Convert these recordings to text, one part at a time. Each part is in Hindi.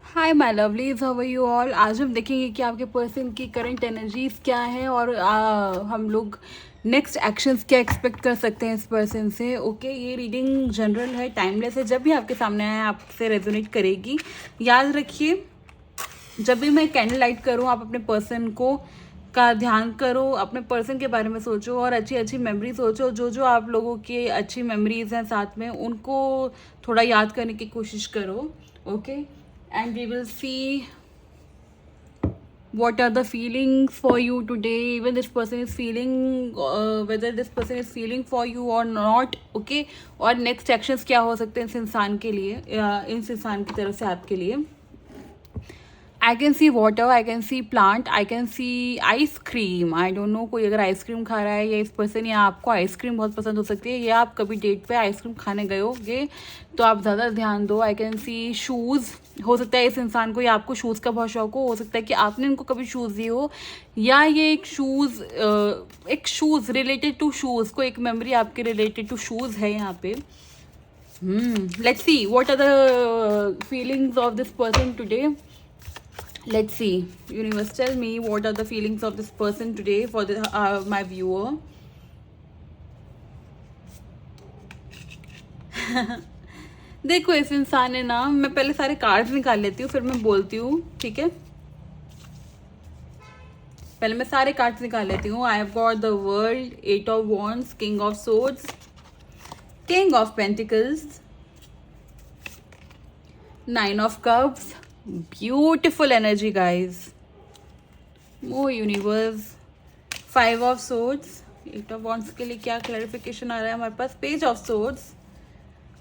Hi my lovelies, how are you all. आज हम देखेंगे कि आपके पर्सन की करंट एनर्जीज क्या है और हम लोग नेक्स्ट एक्शंस क्या एक्सपेक्ट कर सकते हैं इस पर्सन से। ओके, ये रीडिंग जनरल है, टाइमलेस है। जब भी आपके सामने आए आपसे रेजोनेट करेगी। याद रखिए, जब भी मैं कैंडल लाइट करूँ आप अपने पर्सन को का ध्यान करो, अपने पर्सन के बारे में सोचो और अच्छी अच्छी मेमोरी सोचो। जो जो आप लोगों की अच्छी मेमोरीज हैं साथ में, उनको थोड़ा याद करने की कोशिश करो। Okay, and we will see what are the feelings for you today. Even this person is feeling whether this person is feeling for you or not. Okay, और next actions क्या हो सकते हैं इस इंसान के लिए, इस इंसान की तरफ से आपके लिए। I can see water, I can see plant, I can see ice cream. I don't know, कोई अगर आइसक्रीम खा रहा है या इस पर्सन या आपको आइसक्रीम बहुत पसंद हो सकती है या आप कभी डेट पे आइसक्रीम खाने गए होगे तो आप ज़्यादा ध्यान दो। आई कैन सी शूज़, हो सकता है इस इंसान को या आपको शूज़ का बहुत शौक हो सकता है कि आपने इनको कभी शूज़ दिए हो या ये एक शूज़ रिलेटेड टू शूज़, को एक मेमोरी आपके रिलेटेड टू शूज़ है यहाँ पे। Let's see what are the feelings of this person today. Let's see, universe, tell me what are the feelings of this person today for my viewer. देखो, इस इंसान ने ना, मैं पहले सारे कार्ड्स निकाल लेती हूँ फिर मैं बोलती हूँ, ठीक है। पहले मैं सारे कार्ड्स निकाल लेती हूँ। I have got the world, 8 of wands, king of swords, king of pentacles, 9 of cups. Beautiful energy guys. Oh universe, 5 of swords, 8 of wands के लिए क्या क्लैरिफिकेशन आ रहा है हमारे पास। पेज ऑफ सोर्ड्स,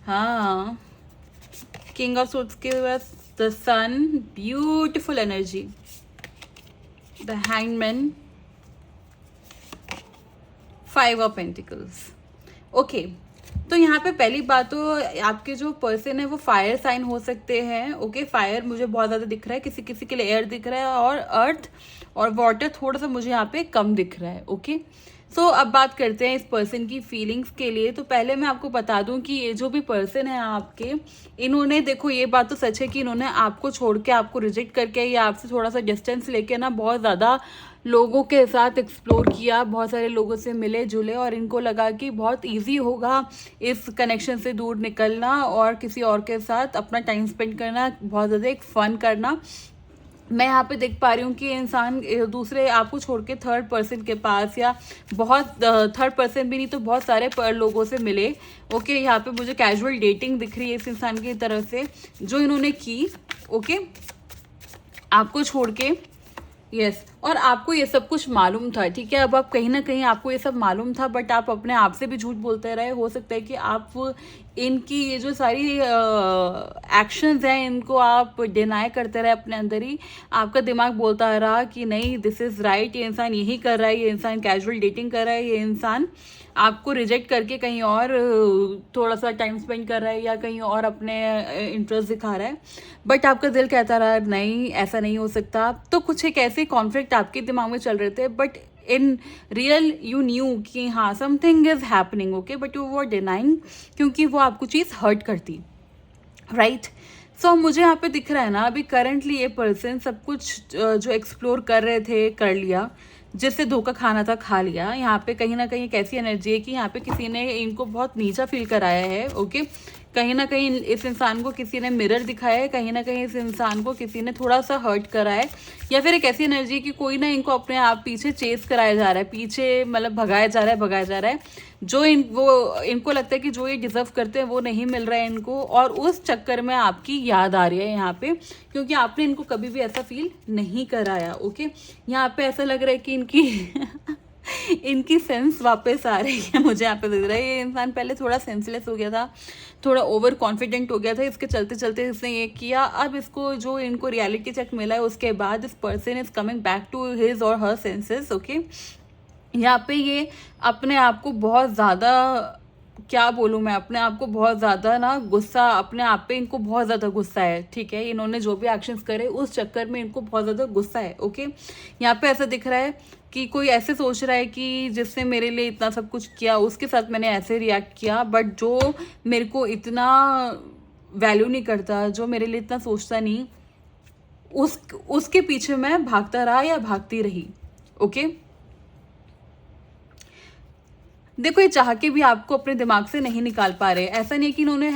हाँ, किंग ऑफ सोर्ड्स के पास the sun, beautiful energy, the hangman, 5 of pentacles. Okay, तो यहाँ पे पहली बात तो आपके जो पर्सन है वो फायर साइन हो सकते हैं। ओके, फायर मुझे बहुत ज़्यादा दिख रहा है, किसी किसी के लिए एयर दिख रहा है और अर्थ और वाटर थोड़ा सा मुझे यहाँ पे कम दिख रहा है। ओके, सो अब बात करते हैं इस पर्सन की फीलिंग्स के लिए। तो पहले मैं आपको बता दूं कि ये जो भी पर्सन है आपके, इन्होंने, देखो ये बात तो सच है कि इन्होंने आपको छोड़ के, आपको रिजेक्ट करके या आपसे थोड़ा सा डिस्टेंस लेके ना बहुत ज़्यादा लोगों के साथ एक्सप्लोर किया, बहुत सारे लोगों से मिले जुले और इनको लगा कि बहुत इजी होगा इस कनेक्शन से दूर निकलना और किसी और के साथ अपना टाइम स्पेंड करना, बहुत ज़्यादा एक फ़न करना। मैं यहाँ पे देख पा रही हूँ कि इंसान दूसरे आपको छोड़ के थर्ड पर्सन के पास, या बहुत थर्ड पर्सन भी नहीं तो बहुत सारे लोगों से मिले। ओके, यहाँ पे मुझे कैजुअल डेटिंग दिख रही है इस इंसान की तरफ से जो इन्होंने की। ओके, आपको छोड़ के, यस, और आपको ये सब कुछ मालूम था, ठीक है। अब आप कहीं ना कहीं आपको ये सब मालूम था बट आप अपने आप से भी झूठ बोलते रहे। हो सकता है कि आप इनकी ये जो सारी एक्शंस हैं इनको आप डिनाई करते रहे अपने अंदर ही। आपका दिमाग बोलता रहा कि नहीं, दिस इज़ राइट, ये इंसान यही कर रहा है, ये इंसान कैजुअल डेटिंग कर रहा है, ये इंसान आपको रिजेक्ट करके कहीं और थोड़ा सा टाइम स्पेंड कर रहा है या कहीं और अपने इंटरेस्ट दिखा रहा है। बट आपका दिल कहता रहा नहीं, ऐसा नहीं हो सकता। तो कुछ एक ऐसे कॉन्फ्लिक्ट आपके दिमाग में चल रहे थे but in real you new कि हाँ something is happening. Okay, but you were denying क्योंकि वो आपको चीज़ हर्ट करती, राइट। सो मुझे यहाँ पे दिख रहा है ना, अभी करंटली ये पर्सन सब कुछ जो एक्सप्लोर कर रहे थे कर लिया, जिससे धोखा खाना था खा लिया। यहाँ पे कहीं ना कहीं एक ऐसी एनर्जी है कि यहाँ पे किसी ने इनको बहुत नीचा फील कराया है। ओके, कहीं ना कहीं इस इंसान को किसी ने मिरर दिखाया है, कहीं ना कहीं इस इंसान को किसी ने थोड़ा सा हर्ट करा है, या फिर एक ऐसी एनर्जी कि कोई ना इनको अपने आप पीछे चेस कराया जा रहा है, पीछे मतलब भगाया जा रहा है। जो इनको लगता है कि जो ये डिजर्व करते हैं वो नहीं मिल रहा है इनको, और उस चक्कर में आपकी याद आ रही है यहाँ पे, क्योंकि आपने इनको कभी भी ऐसा फील नहीं कराया। ओके, यहाँ पे ऐसा लग रहा है कि इनकी सेंस वापस आ रही है। मुझे यहाँ पे लग रहा है ये इंसान पहले थोड़ा सेंसलेस हो गया था, थोड़ा ओवर कॉन्फिडेंट हो गया था, इसके चलते चलते इसने ये किया। अब इसको जो इनको रियलिटी चेक मिला है उसके बाद इस person is coming back to his और हर सेंसेस। ओके, यहाँ पे ये अपने आप को बहुत ज़्यादा, क्या बोलूँ मैं, अपने आप को बहुत ज़्यादा ना गुस्सा, अपने आप पे इनको बहुत ज़्यादा गुस्सा है, ठीक है। इन्होंने जो भी एक्शंस करे उस चक्कर में इनको बहुत ज़्यादा गुस्सा है। ओके, यहाँ पे ऐसा दिख रहा है कि कोई ऐसे सोच रहा है कि जिसने मेरे लिए इतना सब कुछ किया उसके साथ मैंने ऐसे रिएक्ट किया, बट जो मेरे को इतना वैल्यू नहीं करता, जो मेरे लिए इतना सोचता नहीं, उसके पीछे मैं भागता रहा या भागती रही। ओके, देखो ये चाह के भी आपको अपने दिमाग से नहीं निकाल पा रहे। ऐसा नहीं कि इन्होंने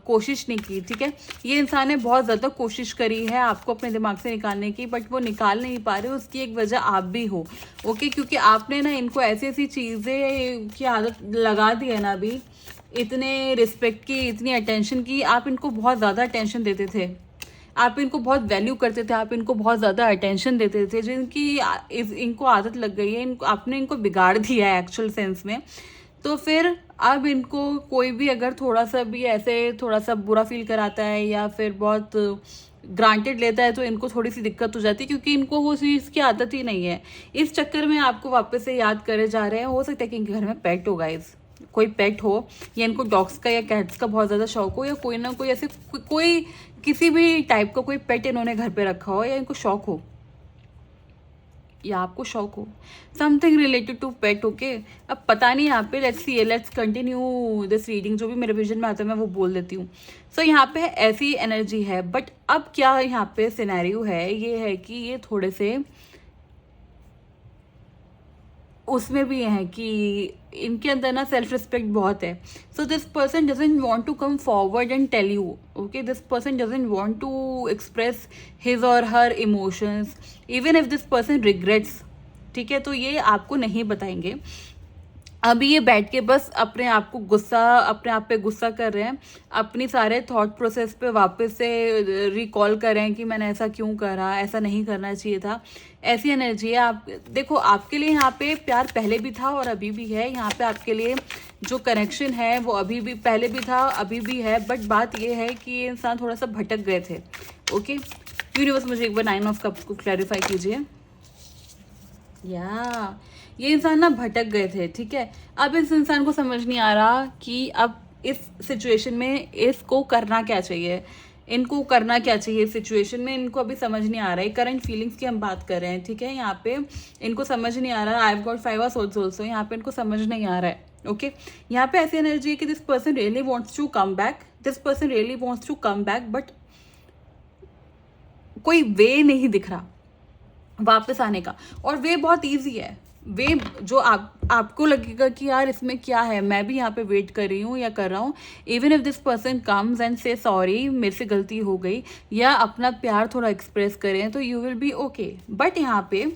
कोशिश नहीं की, ठीक है, ये इंसान ने बहुत ज़्यादा कोशिश करी है आपको अपने दिमाग से निकालने की, बट वो निकाल नहीं पा रहे। उसकी एक वजह आप भी हो। ओके, क्योंकि आपने ना इनको ऐसी ऐसी चीज़ें की आदत लगा दी है ना, अभी इतने रिस्पेक्ट की, इतनी अटेंशन की, आप इनको बहुत ज़्यादा अटेंशन देते थे, आप इनको बहुत वैल्यू करते थे, आप इनको बहुत ज़्यादा अटेंशन देते थे, जिनकी इनको आदत लग गई है, इनको आपने इनको बिगाड़ दिया है एक्चुअल सेंस में। तो फिर अब इनको कोई भी अगर थोड़ा सा भी ऐसे थोड़ा सा बुरा फील कराता है या फिर बहुत ग्रांटेड लेता है तो इनको थोड़ी सी दिक्कत हो जाती है, क्योंकि इनको वो चीज़ की आदत ही नहीं है। इस चक्कर में आपको वापस से याद करे जा रहे हैं। हो सकता है कि इनके घर में पेट हो, गाइस, कोई पेट हो, या इनको डॉग्स का या कैट्स का बहुत ज़्यादा शौक हो, या कोई ना कोई ऐसे कोई किसी भी टाइप का कोई पेट इन्होंने घर पे रखा हो, या इनको शौक हो, या आपको शौक हो something related to pet. Okay, अब पता नहीं यहाँ पे, लेट्स कंटिन्यू दिस रीडिंग। जो भी मेरे विजन में आता है मैं वो बोल देती हूँ। सो यहाँ पे ऐसी एनर्जी है, बट अब क्या यहाँ पे सिनेरियो है, ये है कि ये थोड़े से उसमें भी है कि इनके अंदर ना सेल्फ रिस्पेक्ट बहुत है। So this person doesn't want to come forward and tell you. Okay, this person doesn't want to express his और her emotions, even if this person regrets, ठीक है, तो ये आपको नहीं बताएंगे। अभी ये बैठ के बस अपने आप पे गुस्सा कर रहे हैं, अपनी सारे थॉट प्रोसेस पे वापस से रिकॉल कर रहे हैं कि मैंने ऐसा क्यों करा, ऐसा नहीं करना चाहिए था। ऐसी एनर्जी है। आप देखो, आपके लिए यहाँ पे प्यार पहले भी था और अभी भी है। यहाँ पे आपके लिए जो कनेक्शन है वो अभी भी, पहले भी था, अभी भी है, बट बात ये है कि ये इंसान थोड़ा सा भटक गए थे। ओके, यूनिवर्स मुझे एक बार 9 ऑफ कप्स को क्लैरिफाई कीजिए। या ये इंसान ना भटक गए थे, ठीक है। अब इस इंसान को समझ नहीं आ रहा कि अब इस सिचुएशन में इसको करना क्या चाहिए, इनको करना क्या चाहिए इस सिचुएशन में। इनको अभी समझ नहीं आ रहा है। करंट फीलिंग्स की हम बात कर रहे हैं, ठीक है। यहाँ पे इनको समझ नहीं आ रहा है। आई have got 5 of swords also. यहाँ पे इनको समझ नहीं आ रहा है। ओके, यहाँ पे ऐसी एनर्जी है कि this person really wants to come back, this person really wants to come back, but कोई वे नहीं दिख रहा वापस आने का। और वे बहुत ईजी है, वे जो आपको लगेगा कि यार इसमें क्या है, मैं भी यहाँ पे वेट कर रही हूँ या कर रहा हूँ। Even if this person comes and से सॉरी, मेरे से गलती हो गई, या अपना प्यार थोड़ा एक्सप्रेस करें, तो you will be okay. But यहाँ पे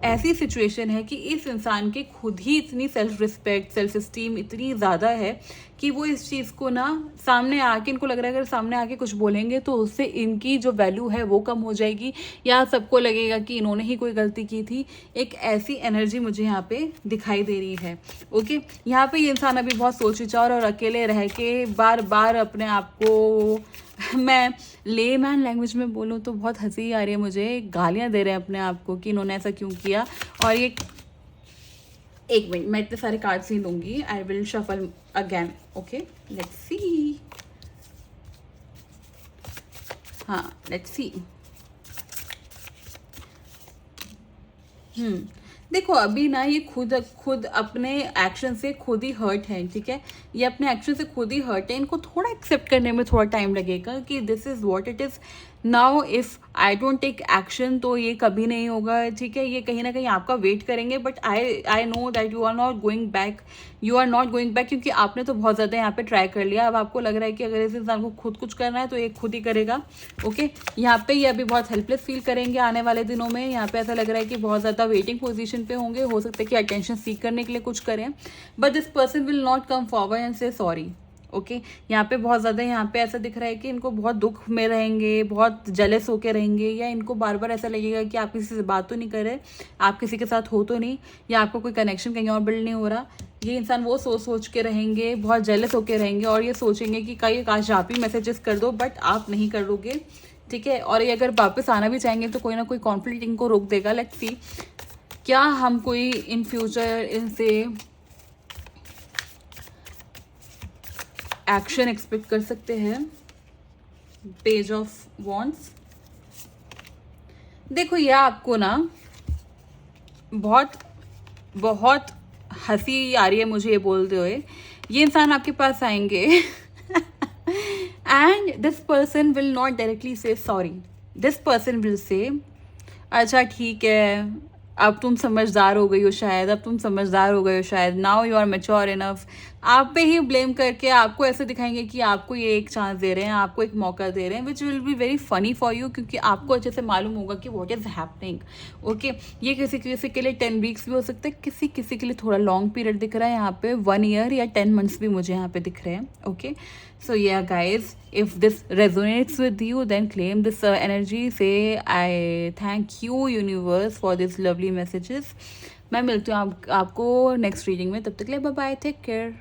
ऐसी सिचुएशन है कि इस इंसान के खुद ही इतनी सेल्फ रिस्पेक्ट, सेल्फ इस्टीम इतनी ज़्यादा है कि वो इस चीज़ को ना सामने आके, इनको लग रहा है अगर सामने आके कुछ बोलेंगे तो उससे इनकी जो वैल्यू है वो कम हो जाएगी, या सबको लगेगा कि इन्होंने ही कोई गलती की थी। एक ऐसी एनर्जी मुझे यहाँ पे दिखाई दे रही है। ओके, यहाँ पे ये इंसान अभी बहुत सोच विचार और अकेले रह के बार बार अपने आप को, मैं लेमैन लैंग्वेज में बोलूँ तो बहुत हंसी आ रही है मुझे, गालियाँ दे रहे हैं अपने आप को कि इन्होंने ऐसा क्यों किया। और ये एक मिनट, मैं इतने सारे कार्ड्स नहीं लूँगी, I will shuffle again. Okay, let's see. हाँ, लेट्स सी। देखो अभी ना ये खुद अपने एक्शन से खुद ही हर्ट है, ठीक है। ये अपने एक्शन से खुद ही हर्ट है। इनको थोड़ा एक्सेप्ट करने में थोड़ा टाइम लगेगा कि this is what it is now. If I don't take action तो ये कभी नहीं होगा, ठीक है। ये कहीं ना कहीं आपका वेट करेंगे, but I know that you are not going back, you are not going back, क्योंकि आपने तो बहुत ज़्यादा यहाँ पे ट्राई कर लिया। अब आपको लग रहा है कि अगर इस इंसान को खुद कुछ करना है तो ये खुद ही करेगा। ओके, यहाँ पे ये अभी बहुत हेल्पलेस फील करेंगे आने वाले दिनों में। यहाँ पे ऐसा लग रहा है कि बहुत ज़्यादा वेटिंग पोजीशन पे होंगे। हो सकता है कि अटेंशन सीख करने के लिए कुछ करें, but this person will not come forward and से सॉरी। ओके, यहाँ पे बहुत ज़्यादा, यहाँ पे ऐसा दिख रहा है कि इनको बहुत दुख में रहेंगे, बहुत जेलस होके रहेंगे, या इनको बार बार ऐसा लगेगा कि आप किसी से बात तो नहीं कर रहे, आप किसी के साथ हो तो नहीं, या आपका कोई कनेक्शन कहीं और बिल्ड नहीं हो रहा। ये इंसान वो सोच के रहेंगे, बहुत जेलस होके रहेंगे, और ये सोचेंगे कि कई काश आप ही मैसेजेस कर दो, बट आप नहीं कर दोगे, ठीक है। और ये अगर वापस आना भी चाहेंगे तो कोई ना कोई कॉन्फ्लिक्ट इनको रोक देगा। लेट्स सी, क्या हम कोई इन फ्यूचर इनसे एक्शन एक्सपेक्ट कर सकते हैं। Page of wands. देखो ये आपको ना बहुत बहुत हंसी आ रही है मुझे ये बोलते हुए। ये इंसान आपके पास आएंगे and this person will not directly say sorry, this person will say अच्छा ठीक है, अब तुम समझदार हो गई हो शायद, अब तुम समझदार हो गए हो शायद, now you are mature enough. आप पे ही ब्लेम करके आपको ऐसे दिखाएंगे कि आपको ये एक चांस दे रहे हैं, आपको एक मौका दे रहे हैं, which will be very funny for you, क्योंकि आपको अच्छे से मालूम होगा कि व्हाट इज हैपनिंग। ओके, ये किसी किसी के लिए 10 वीक्स भी हो सकते हैं, किसी किसी के लिए थोड़ा लॉन्ग पीरियड दिख रहा है यहाँ पे, 1 ईयर या 10 मंथ्स भी मुझे यहाँ पे दिख रहे हैं। Okay, so yeah guys, if this resonates with you then claim this energy, say I thank you universe for these lovely messages। मैं मिलती हूँ आपको नेक्स्ट रीडिंग में, तब तक के लिए बाय बाय, टेक केयर।